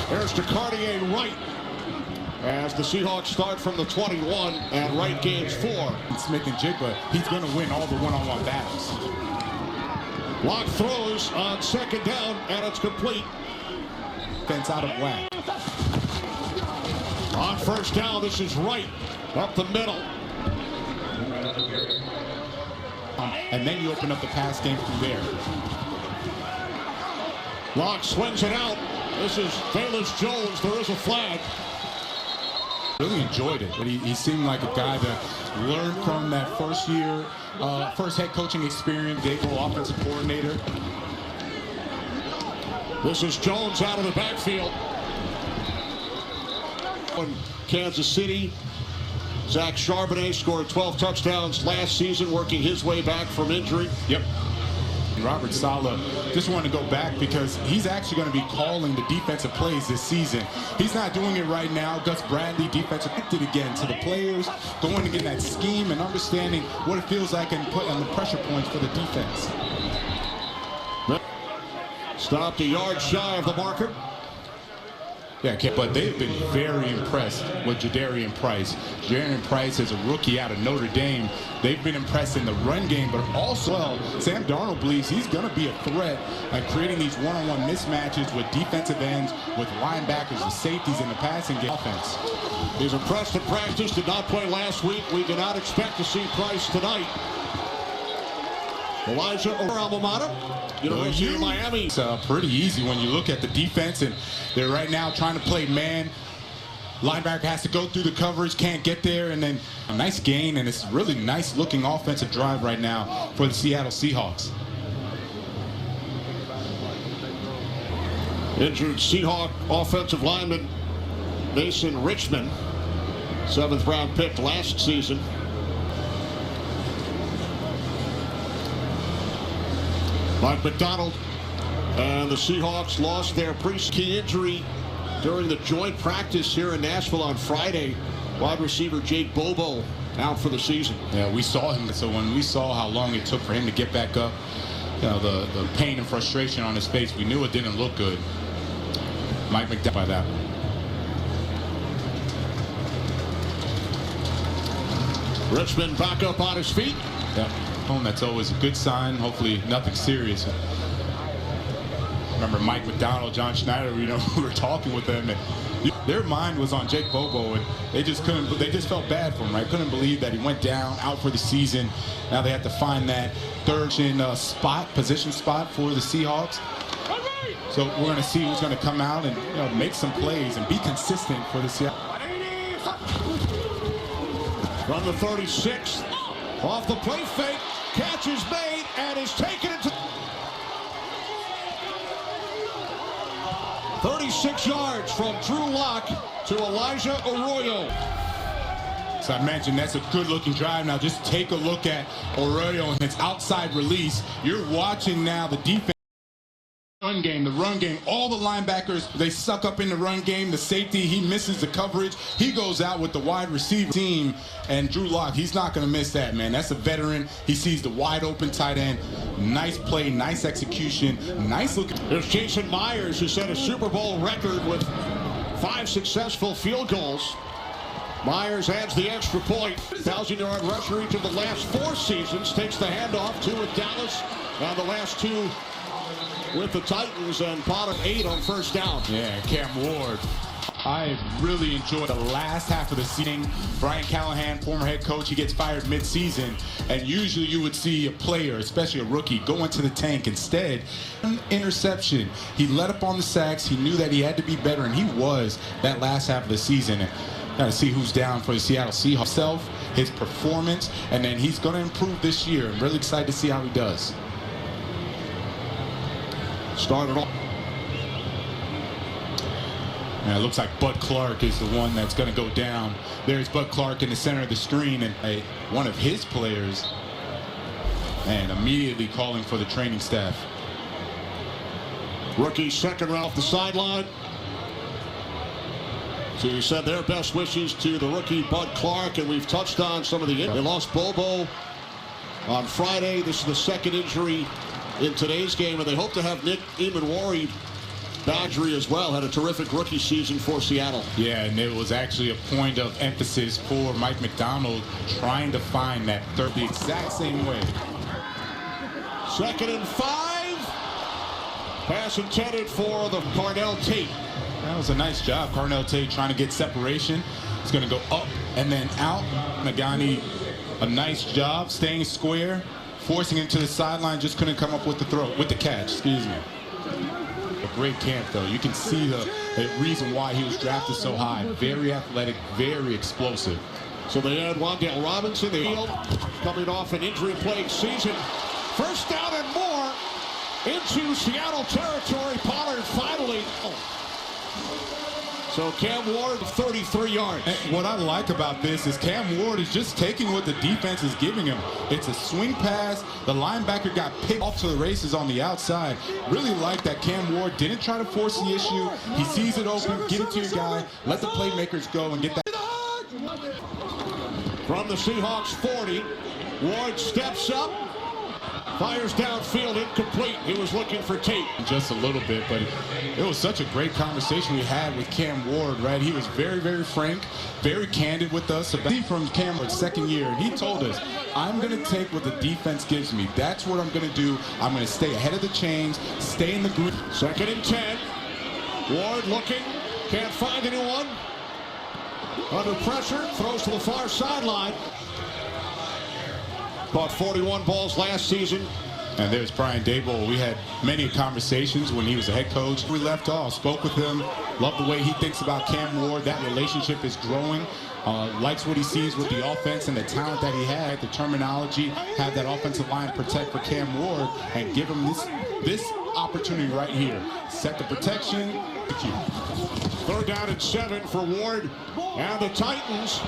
There's to Cartier Wright as the Seahawks start from the 21 and Wright gains 4. Smith and Jigba, he's going to win all the one-on-one battles. Lock throws on second down, and it's complete. Fence out of whack. On first down, this is Wright up the middle. And then you open up the pass game through there. Lock swings it out. This is Velus Jones. There is a flag. Really enjoyed it, but he seemed like a guy that learned from that first head coaching experience, Dable offensive coordinator. This is Jones out of the backfield. In Kansas City, Zach Charbonnet scored 12 touchdowns last season, working his way back from injury. Yep. Robert Saleh just wanted to go back because he's actually going to be calling the defensive plays this season. He's not doing it right now. Gus Bradley, defensive, connected again to the players, going to get that scheme and understanding what it feels like and put on the pressure points for the defense. Stopped a yard shy of the marker. Yeah, but they've been very impressed with Jadarian Price. Jadarian Price is a rookie out of Notre Dame. They've been impressed in the run game, but also Sam Darnold believes he's going to be a threat at creating these one-on-one mismatches with defensive ends, with linebackers, the safeties in the passing game offense. He's impressed in practice, did not play last week. We do not expect to see Price tonight. Elijah alma mater, University of Miami. It's pretty easy when you look at the defense, and they're right now trying to play man. Linebacker has to go through the coverage, can't get there, and then a nice gain, and it's really nice looking offensive drive right now for the Seattle Seahawks. Injured Seahawk offensive lineman Mason Richmond, 7th round pick last season. Mike McDonald and the Seahawks lost their pre-key injury during the joint practice here in Nashville on Friday. Wide receiver Jake Bobo out for the season. Yeah, we saw him. So when we saw how long it took for him to get back up, you know, the pain and frustration on his face, we knew it didn't look good. Mike McDonald by that. Richmond back up on his feet. Yeah. That's always a good sign. Hopefully nothing serious. Remember Mike McDonald, John Schneider, we were talking with them, and their mind was on Jake Bobo, and they just felt bad for him, right? Couldn't believe that he went down, out for the season. Now they have to find that third position spot for the Seahawks. So we're going to see who's going to come out and make some plays and be consistent for the Seahawks. From the 36th, off the play fake. Catch is made and is taken into 36 yards from Drew Lock to Elijah Arroyo. So I mentioned that's a good-looking drive. Now just take a look at Arroyo and its outside release. You're watching now the defense. The run game, all the linebackers, they suck up in the run game. The safety, he misses the coverage. He goes out with the wide receiver team, and Drew Lock, he's not going to miss that, man. That's a veteran. He sees the wide open tight end. Nice play, nice execution, nice looking. There's Jason Myers, who set a Super Bowl record with 5 successful field goals. Myers adds the extra point. 1,000-yard rusher each of the last 4 seasons. Takes the handoff, 2 with Dallas, and the last 2 with the Titans, and pot of 8 on first down. Yeah, Cam Ward. I really enjoyed the last half of the season. Brian Callahan, former head coach, he gets fired mid-season, and usually you would see a player, especially a rookie, go into the tank. Instead, an interception. He let up on the sacks. He knew that he had to be better, and he was that last half of the season. And got to see who's down for the Seattle Seahawks. Himself, his performance, and then he's going to improve this year. I'm really excited to see how he does. Started off. Now it looks like Bud Clark is the one that's going to go down. There's Bud Clark in the center of the screen, and one of his players, and immediately calling for the training staff. Rookie second round off the sideline. To send their best wishes to the rookie Bud Clark, and we've touched on some of the. They lost Bobo on Friday. This is the second injury in today's game, and they hope to have Nick Eamon-Worry Badgery as well had a terrific rookie season for Seattle. Yeah, and it was actually a point of emphasis for Mike Macdonald trying to find that third the exact same way. 2nd and 5. Pass intended for the Carnell Tate. That was a nice job. Carnell Tate trying to get separation. It's going to go up and then out. Nagani, a nice job staying square, forcing him to the sideline. Just couldn't come up with the catch. Excuse me. A great camp, though. You can see the reason why he was drafted so high. Very athletic, very explosive. So they had Wan'Dale Robinson, the field, coming off an injury-plagued season. First down and more into Seattle territory. Pollard finally. So Cam Ward, 33 yards. And what I like about this is Cam Ward is just taking what the defense is giving him. It's a swing pass. The linebacker got picked off to the races on the outside. Really like that Cam Ward didn't try to force the issue. He sees it open, get it to your guy, let the playmakers go and get that. From the Seahawks 40, Ward steps up. Fires downfield, incomplete. He was looking for Tate. Just a little bit, but it was such a great conversation we had with Cam Ward, right? He was very, very frank, very candid with us. From Cam Ward's second year, and he told us, I'm going to take what the defense gives me. That's what I'm going to do. I'm going to stay ahead of the chains, stay in the group. 2nd and 10. Ward looking, can't find anyone. Under pressure, throws to the far sideline. Caught 41 balls last season. And there's Brian Daboll. We had many conversations when he was a head coach. We left off, spoke with him, loved the way he thinks about Cam Ward. That relationship is growing. Likes what he sees with the offense and the talent that he had, the terminology, have that offensive line protect for Cam Ward and give him this opportunity right here. Set the protection. 3rd down and 7 for Ward. And the Titans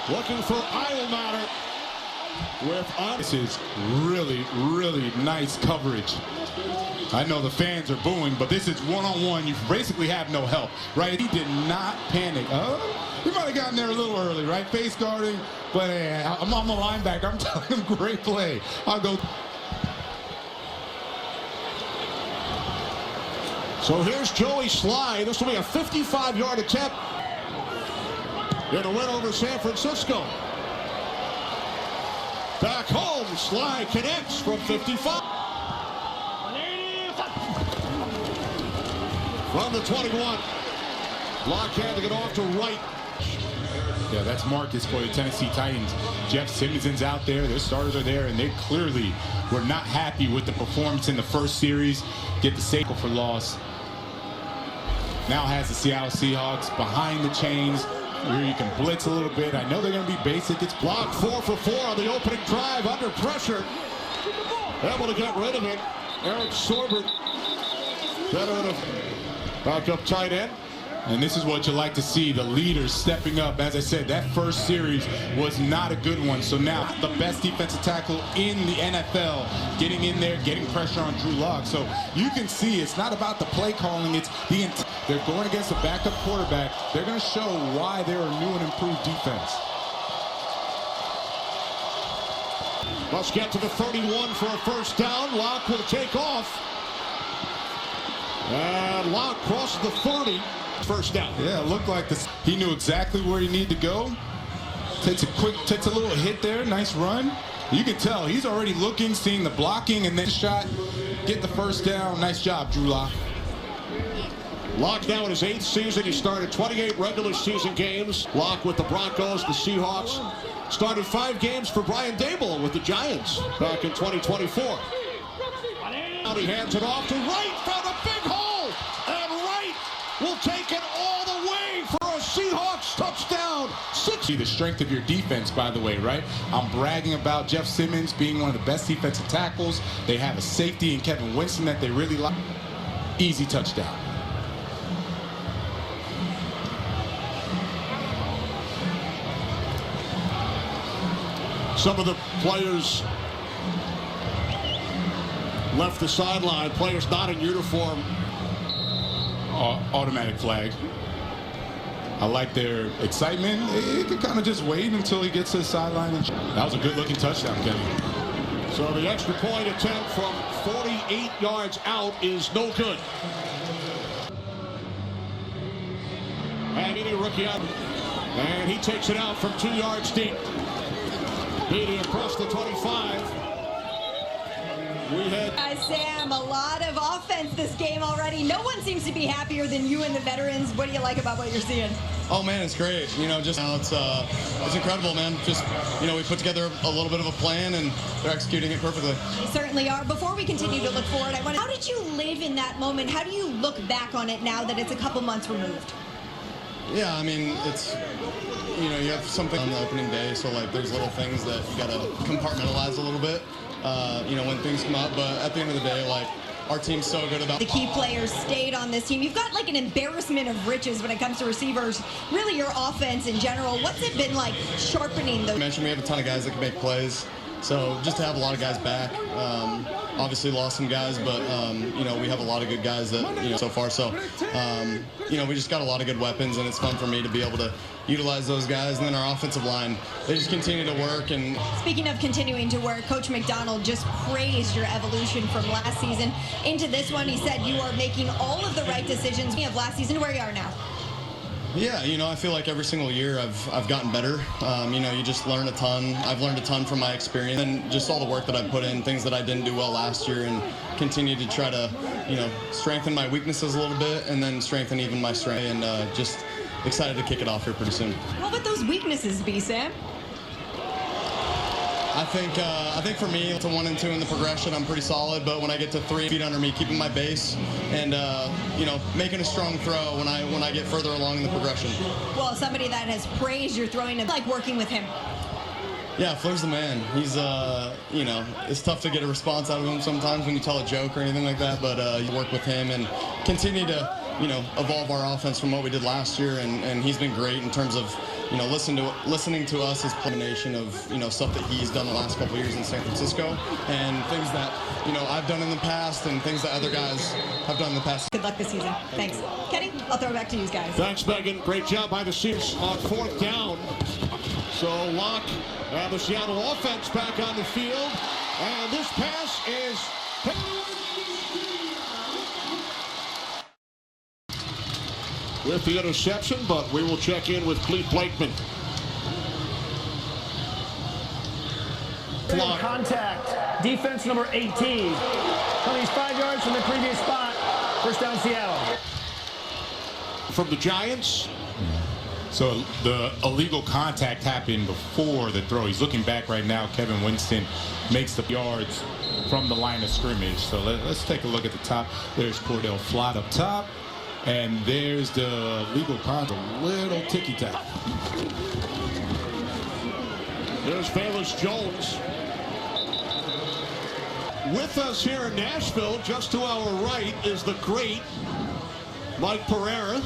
looking for Iomatter. This is really, really nice coverage. I know the fans are booing, but this is one-on-one. You basically have no help, right? He did not panic. He might have gotten there a little early, right? Face guarding, but hey, I'm a linebacker. I'm telling him, great play. I'll go. So here's Joey Sly. This will be a 55-yard attempt in a win over San Francisco. Back home, Sly connects from 55. From the 21. Block handing it off to Wright. Yeah, that's Marcus for the Tennessee Titans. Jeff Simmonson's out there. Their starters are there, and they clearly were not happy with the performance in the first series. Get the safety for loss. Now has the Seattle Seahawks behind the chains. Here you can blitz a little bit. I know they're going to be basic. It's blocked 4 for 4 on the opening drive under pressure. Able to get rid of it. Eric Sorbert, veteran of backup tight end. And this is what you like to see, the leaders stepping up. As I said, that first series was not a good one. So now the best defensive tackle in the NFL getting in there, getting pressure on Drew Lock. So you can see it's not about the play calling, it's the intent. They're going against a backup quarterback. They're going to show why they're a new and improved defense. Must get to the 31 for a first down. Lock will take off. And Lock crosses the 30. First down. Yeah, it looked like this. He knew exactly where he needed to go. Takes a little hit there. Nice run. You can tell he's already looking, seeing the blocking, and then shot. Get the first down. Nice job, Drew Lock. Lock now in his 8th season. He started 28 regular season games. Lock with the Broncos, the Seahawks. Started 5 games for Brian Daboll with the Giants back in 2024. Now he hands it off to Wright. Found a big hole. And Wright will take it all the way for a Seahawks touchdown. The strength of your defense, by the way, right? I'm bragging about Jeff Simmons being one of the best defensive tackles. They have a safety in Kevin Winston that they really like. Easy touchdown. Some of the players left the sideline. Players not in uniform. Automatic flag. I like their excitement. They can kind of just wait until he gets to the sideline. That was a good-looking touchdown, Kevin. So the extra point attempt from 48 yards out is no good. rookie out. And he takes it out from 2 yards deep. Beatty across the 25. We had Sam, a lot of offense this game already. No one seems to be happier than you and the veterans. What do you like about what you're seeing? Oh man, it's great. You know, just now it's incredible, man. Just, you know, we put together a little bit of a plan and they're executing it perfectly. They certainly are. Before we continue to look forward, how did you live in that moment? How do you look back on it now that it's a couple months removed? Yeah, I mean, it's, you know, you have something on the opening day, so like there's little things that you gotta compartmentalize a little bit, you know, when things come up. But at the end of the day, like, our team's so good about... The key players stayed on this team. You've got like an embarrassment of riches when it comes to receivers. Really, your offense in general. What's it been like sharpening those? I mentioned we have a ton of guys that can make plays. So just to have a lot of guys back, obviously lost some guys, but you know, we have a lot of good guys that, you know, so far. So you know, we just got a lot of good weapons, and it's fun for me to be able to utilize those guys. And then our offensive line, they just continue to work. And speaking of continuing to work, Coach McDonald just praised your evolution from last season into this one. He said you are making all of the right decisions of last season to where you are now. Yeah, you know, I feel like every single year I've gotten better. You know, you just learn a ton. I've learned a ton from my experience and just all the work that I've put in, things that I didn't do well last year, and continue to try to, you know, strengthen my weaknesses a little bit and then strengthen even my strength. And just excited to kick it off here pretty soon. What would those weaknesses be, Sam? I think for me, to 1 and 2 in the progression, I'm pretty solid. But when I get to 3 feet under me, keeping my base and you know, making a strong throw when I get further along in the progression. Well, somebody that has praised your throwing, like working with him. Yeah, Fleur's the man. He's you know, it's tough to get a response out of him sometimes when you tell a joke or anything like that. But you work with him and continue to, you know, evolve our offense from what we did last year, and he's been great in terms of, you know, listening to us, his combination of, you know, stuff that he's done the last couple of years in San Francisco and things that, you know, I've done in the past and things that other guys have done in the past. Good luck this season. Thanks. Kenny, I'll throw it back to you guys. Thanks, Megan. Great job by the Seahawks on 4th down. So Locke, the Seattle offense back on the field, and this pass is with the interception, but we will check in with Clete Blakeman. Contact, defense number 18. Penalties 5 yards from the previous spot. First down, Seattle. From the Giants. So the illegal contact happened before the throw. He's looking back right now. Kevin Winston makes the yards from the line of scrimmage. So let's take a look at the top. There's Cordell Flott up top. And there's the legal contact, a little ticky-tack. There's Bayless Jones. With us here in Nashville, just to our right, is the great Mike Pereira.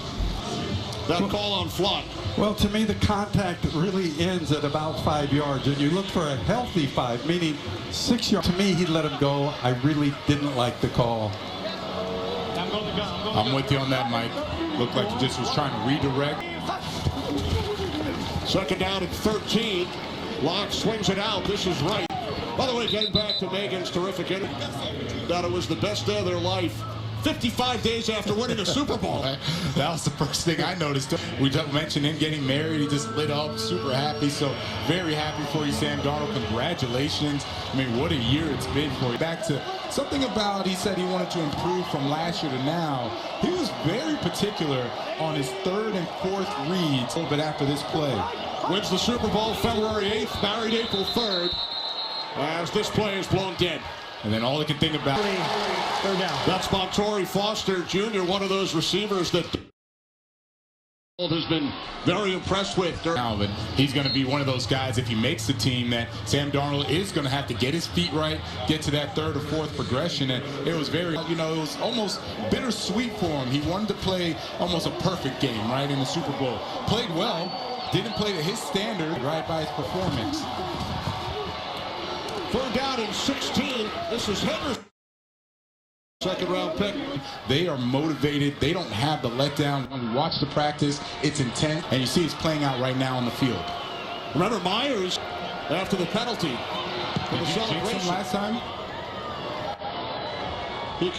That call on Flott. Well, to me, the contact really ends at about 5 yards, and you look for a healthy 5, meaning 6 yards. To me, he let him go. I really didn't like the call. I'm with you on that, Mike. Looked like he just was trying to redirect. 2nd down and 13. Locke swings it out. This is right. By the way, getting back to Megan's terrific interview, that it was the best day of their life. 55 days after winning a Super Bowl. That was the first thing I noticed. We just mentioned him getting married. He just lit up, super happy. So very happy for you, Sam Darnold. Congratulations. I mean, what a year it's been for you. Back to something about, he said he wanted to improve from last year to now. He was very particular on his 3rd and 4th reads a little bit after this play. Wins the Super Bowl February 8th, married April 3rd, as this play is blown dead. And then all I can think about, 3rd down. That's Montori Foster Jr., one of those receivers that has been very impressed with. Alvin, he's going to be one of those guys, if he makes the team, that Sam Darnold is going to have to get his feet right, get to that 3rd or 4th progression. And it was very, you know, it was almost bittersweet for him. He wanted to play almost a perfect game, right, in the Super Bowl. Played well, didn't play to his standard, right, by his performance. 3rd down and 16. This is Henderson. 2nd round pick. They are motivated. They don't have the letdown. When we watch the practice, it's intense. And you see it's playing out right now on the field. Remember Myers after the penalty for the celebration Last time? He